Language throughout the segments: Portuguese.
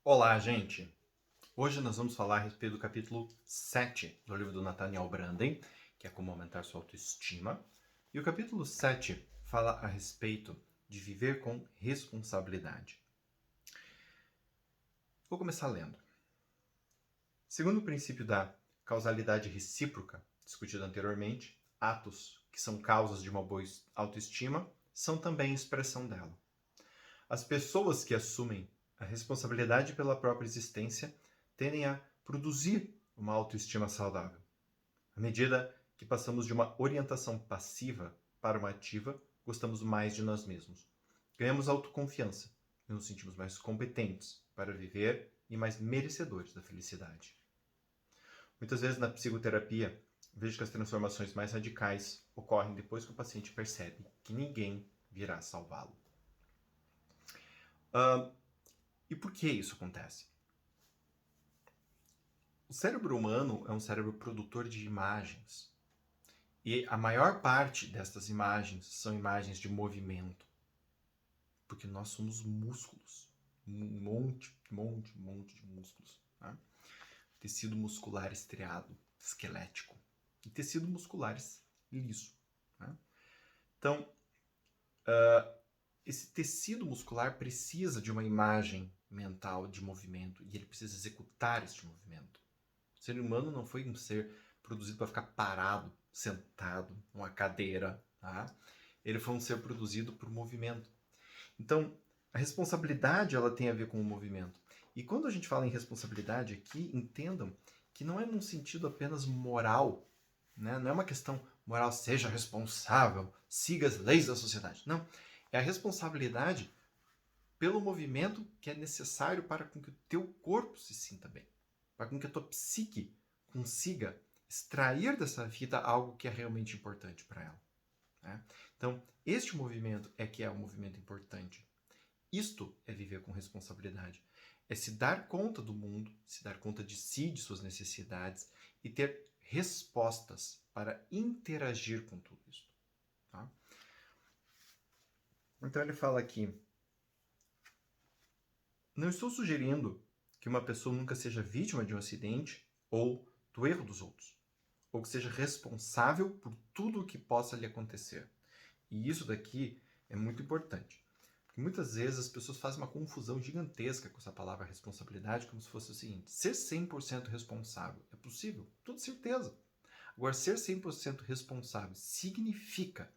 Olá, gente! Hoje nós vamos falar a respeito do capítulo 7 do livro do Nathaniel Branden, que é Como Aumentar Sua Autoestima. E o capítulo 7 fala a respeito de viver com responsabilidade. Vou começar lendo. Segundo o princípio da causalidade recíproca, discutido anteriormente, atos que são causas de uma boa autoestima são também expressão dela. As pessoas que assumem a responsabilidade pela própria existência tendem a produzir uma autoestima saudável. À medida que passamos de uma orientação passiva para uma ativa, gostamos mais de nós mesmos. Ganhamos autoconfiança e nos sentimos mais competentes para viver e mais merecedores da felicidade. Muitas vezes na psicoterapia, vejo que as transformações mais radicais ocorrem depois que o paciente percebe que ninguém virá salvá-lo. E por que isso acontece? O cérebro humano é um cérebro produtor de imagens. E a maior parte destas imagens são imagens de movimento. Porque nós somos músculos. Um monte de músculos. Tá? Tecido muscular estriado, esquelético. E tecido muscular liso. Tá? Então, esse tecido muscular precisa de uma imagem mental de movimento. E ele precisa executar este movimento. O ser humano não foi um ser produzido para ficar parado, sentado, numa cadeira. Tá? Ele foi um ser produzido por movimento. Então, a responsabilidade ela tem a ver com o movimento. E quando a gente fala em responsabilidade aqui, entendam que não é num sentido apenas moral. Né? Não é uma questão moral, seja responsável, siga as leis da sociedade. Não. É a responsabilidade pelo movimento que é necessário para que o teu corpo se sinta bem. Para que a tua psique consiga extrair dessa vida algo que é realmente importante para ela. Né? Então, este movimento é que é um movimento importante. Isto é viver com responsabilidade. É se dar conta do mundo, se dar conta de si, de suas necessidades e ter respostas para interagir com tudo isso. Tá? Então ele fala aqui: não estou sugerindo que uma pessoa nunca seja vítima de um acidente ou do erro dos outros, ou que seja responsável por tudo o que possa lhe acontecer. E isso daqui é muito importante. Porque muitas vezes as pessoas fazem uma confusão gigantesca com essa palavra responsabilidade, como se fosse o seguinte: ser 100% responsável é possível? Tudo certeza. Agora, ser 100% responsável significa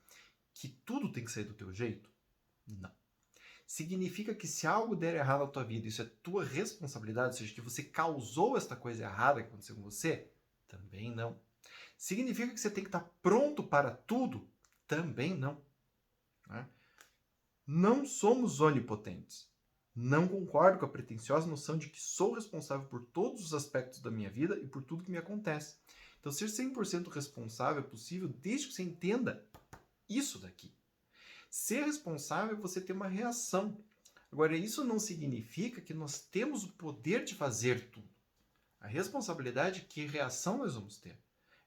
que tudo tem que sair do teu jeito? Não. Significa que se algo der errado na tua vida, isso é tua responsabilidade, ou seja, que você causou esta coisa errada que aconteceu com você? Também não. Significa que você tem que estar pronto para tudo? Também não. Né? Não somos onipotentes. Não concordo com a pretensiosa noção de que sou responsável por todos os aspectos da minha vida e por tudo que me acontece. Então, ser 100% responsável é possível desde que você entenda isso daqui. Ser responsável é você ter uma reação. Agora, isso não significa que nós temos o poder de fazer tudo. A responsabilidade é que reação nós vamos ter.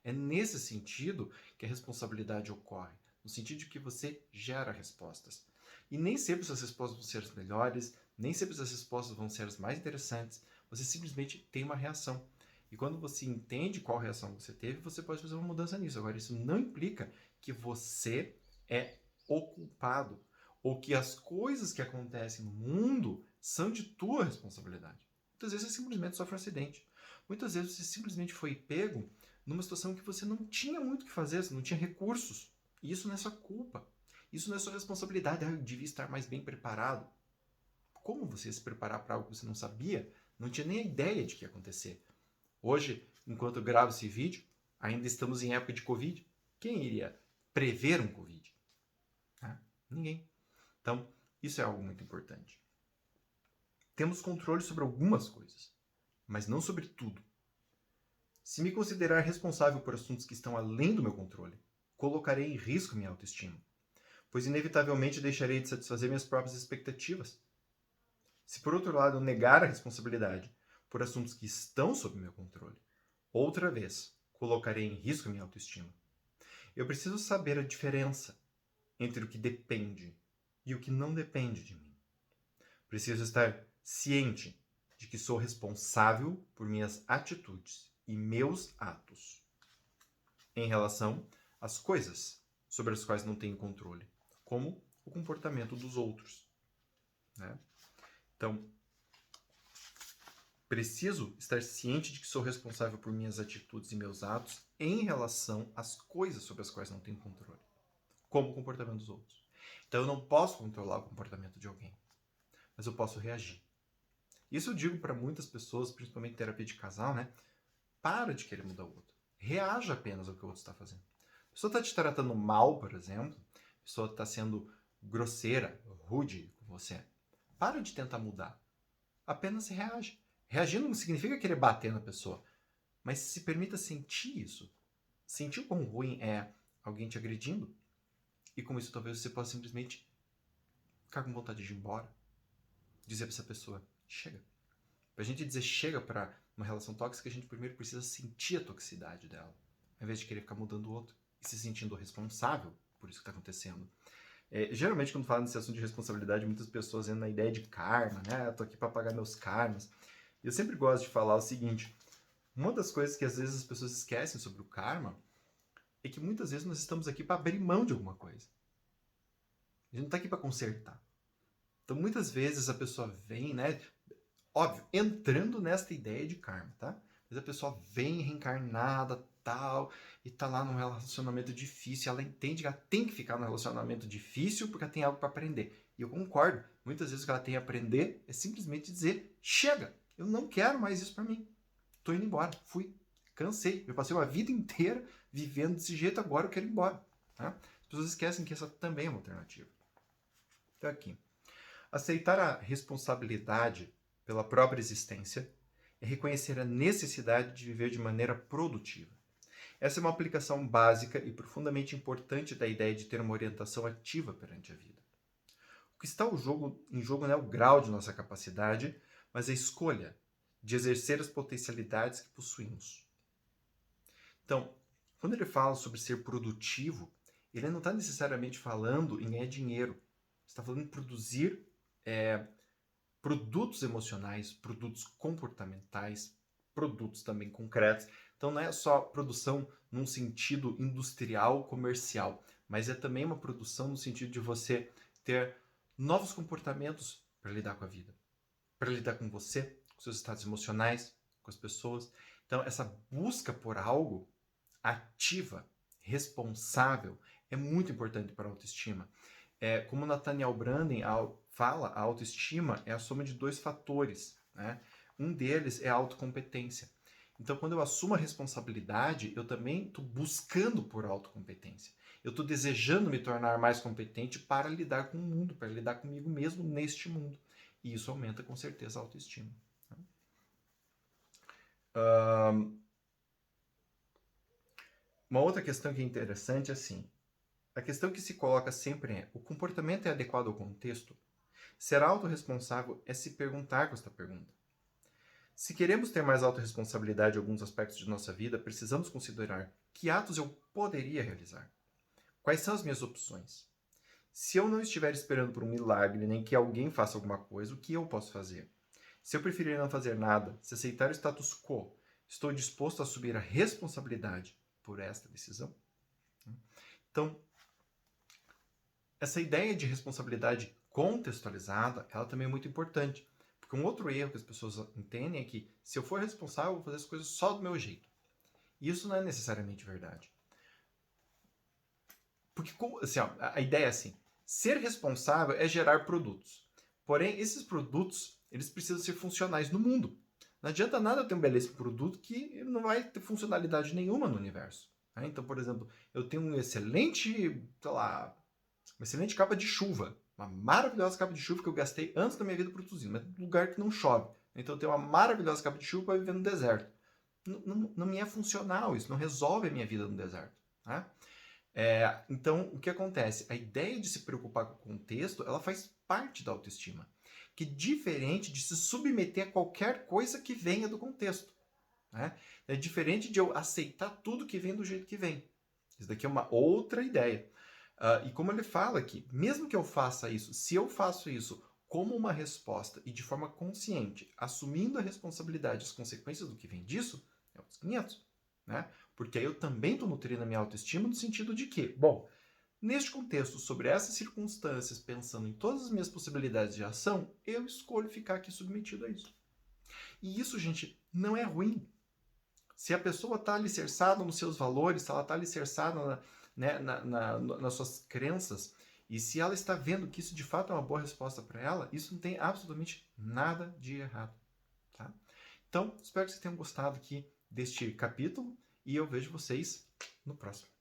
É nesse sentido que a responsabilidade ocorre. No sentido de que você gera respostas. E nem sempre essas respostas vão ser as melhores, nem sempre essas respostas vão ser as mais interessantes. Você simplesmente tem uma reação. E quando você entende qual reação você teve, você pode fazer uma mudança nisso. Agora, isso não implica que você é o culpado ou que as coisas que acontecem no mundo são de tua responsabilidade. Muitas vezes você simplesmente sofre um acidente. Muitas vezes você simplesmente foi pego numa situação que você não tinha muito o que fazer, você não tinha recursos. E isso não é sua culpa. Isso não é sua responsabilidade. Eu devia estar mais bem preparado. Como você se preparar para algo que você não sabia? Não tinha nem a ideia de que ia acontecer. Hoje, enquanto eu gravo esse vídeo, ainda estamos em época de Covid. Quem iria prever um Covid? Ninguém. Então, isso é algo muito importante. Temos controle sobre algumas coisas, mas não sobre tudo. Se me considerar responsável por assuntos que estão além do meu controle, colocarei em risco minha autoestima, pois inevitavelmente deixarei de satisfazer minhas próprias expectativas. Se por outro lado eu negar a responsabilidade por assuntos que estão sob meu controle, outra vez colocarei em risco minha autoestima. Eu preciso saber a diferença entre o que depende e o que não depende de mim. Preciso estar ciente de que sou responsável por minhas atitudes e meus atos em relação às coisas sobre as quais não tenho controle, como o comportamento dos outros, né? Então, preciso estar ciente de que sou responsável por minhas atitudes e meus atos em relação às coisas sobre as quais não tenho controle, como o comportamento dos outros. Então, eu não posso controlar o comportamento de alguém, mas eu posso reagir. Isso eu digo para muitas pessoas, principalmente em terapia de casal, né? Para de querer mudar o outro. Reaja apenas ao que o outro está fazendo. A pessoa está te tratando mal, por exemplo, a pessoa está sendo grosseira, rude com você. Para de tentar mudar. Apenas reage. Reagir não significa querer bater na pessoa, mas se permita sentir isso. Sentir o quão ruim é alguém te agredindo. E com isso talvez você possa simplesmente ficar com vontade de ir embora. Dizer para essa pessoa, chega. Pra gente dizer chega para uma relação tóxica, a gente primeiro precisa sentir a toxicidade dela, ao invés de querer ficar mudando o outro e se sentindo responsável por isso que está acontecendo. Geralmente, quando falo nesse assunto de responsabilidade, muitas pessoas entram na ideia de karma, né? Eu tô aqui para pagar meus karmas. E eu sempre gosto de falar o seguinte: uma das coisas que às vezes as pessoas esquecem sobre o karma é que muitas vezes nós estamos aqui para abrir mão de alguma coisa. A gente não está aqui para consertar. Então, muitas vezes a pessoa vem, né? Óbvio, entrando nesta ideia de karma, tá? Mas a pessoa vem reencarnada, tal, e tá lá num relacionamento difícil, ela entende que ela tem que ficar num relacionamento difícil porque ela tem algo para aprender. E eu concordo. Muitas vezes o que ela tem a aprender é simplesmente dizer, chega, eu não quero mais isso para mim. Tô indo embora, fui, cansei. Eu passei uma vida inteira vivendo desse jeito, agora eu quero ir embora. Tá? As pessoas esquecem que essa também é uma alternativa. Então aqui, aceitar a responsabilidade pela própria existência é reconhecer a necessidade de viver de maneira produtiva. Essa é uma aplicação básica e profundamente importante da ideia de ter uma orientação ativa perante a vida. O que está em jogo não é o grau de nossa capacidade, mas a escolha de exercer as potencialidades que possuímos. Então, quando ele fala sobre ser produtivo, ele não está necessariamente falando em ganhar dinheiro. Está falando em produzir produtos emocionais, produtos comportamentais, produtos também concretos. Então não é só produção num sentido industrial, comercial, mas é também uma produção no sentido de você ter novos comportamentos para lidar com a vida, para lidar com você, com seus estados emocionais, com as pessoas. Então essa busca por algo ativa, responsável, é muito importante para a autoestima. Como Nathaniel Branden fala, a autoestima é a soma de dois fatores, né? Um deles é a autocompetência. Então, quando eu assumo a responsabilidade, eu também estou buscando por autocompetência. Eu estou desejando me tornar mais competente para lidar com o mundo, para lidar comigo mesmo neste mundo. E isso aumenta, com certeza, a autoestima. Uma outra questão que é interessante é assim, a questão que se coloca sempre é, o comportamento é adequado ao contexto? Ser autorresponsável é se perguntar com esta pergunta. Se queremos ter mais autorresponsabilidade em alguns aspectos de nossa vida, precisamos considerar que atos eu poderia realizar. Quais são as minhas opções? Se eu não estiver esperando por um milagre, nem que alguém faça alguma coisa, o que eu posso fazer? Se eu preferir não fazer nada, se aceitar o status quo, estou disposto a assumir a responsabilidade por esta decisão? Então, essa ideia de responsabilidade contextualizada, ela também é muito importante. Porque um outro erro que as pessoas entendem é que se eu for responsável, eu vou fazer as coisas só do meu jeito. E isso não é necessariamente verdade. Porque assim, a ideia é assim, ser responsável é gerar produtos. Porém, esses produtos, eles precisam ser funcionais no mundo. Não adianta nada eu ter um belíssimo produto que não vai ter funcionalidade nenhuma no universo. Então, por exemplo, eu tenho um excelente, uma excelente capa de chuva. Uma maravilhosa capa de chuva que eu gastei antes da minha vida produzindo, mas num lugar que não chove. Então eu tenho uma maravilhosa capa de chuva para viver no deserto. Não me é funcional isso, não resolve a minha vida no deserto. Tá? Então, o que acontece? A ideia de se preocupar com o contexto, ela faz parte da autoestima. Que é diferente de se submeter a qualquer coisa que venha do contexto. Né? É diferente de eu aceitar tudo que vem do jeito que vem. Isso daqui é uma outra ideia. E como ele fala aqui, mesmo que eu faça isso, se eu faço isso como uma resposta e de forma consciente, assumindo a responsabilidade e as consequências do que vem disso, é outros 500, né? Porque aí eu também estou nutrindo a minha autoestima no sentido de que, bom, neste contexto, sobre essas circunstâncias, pensando em todas as minhas possibilidades de ação, eu escolho ficar aqui submetido a isso. E isso, gente, não é ruim. Se a pessoa está alicerçada nos seus valores, se ela está alicerçada nas suas crenças, e se ela está vendo que isso de fato é uma boa resposta para ela, isso não tem absolutamente nada de errado. Tá? Então, espero que vocês tenham gostado aqui deste capítulo e eu vejo vocês no próximo.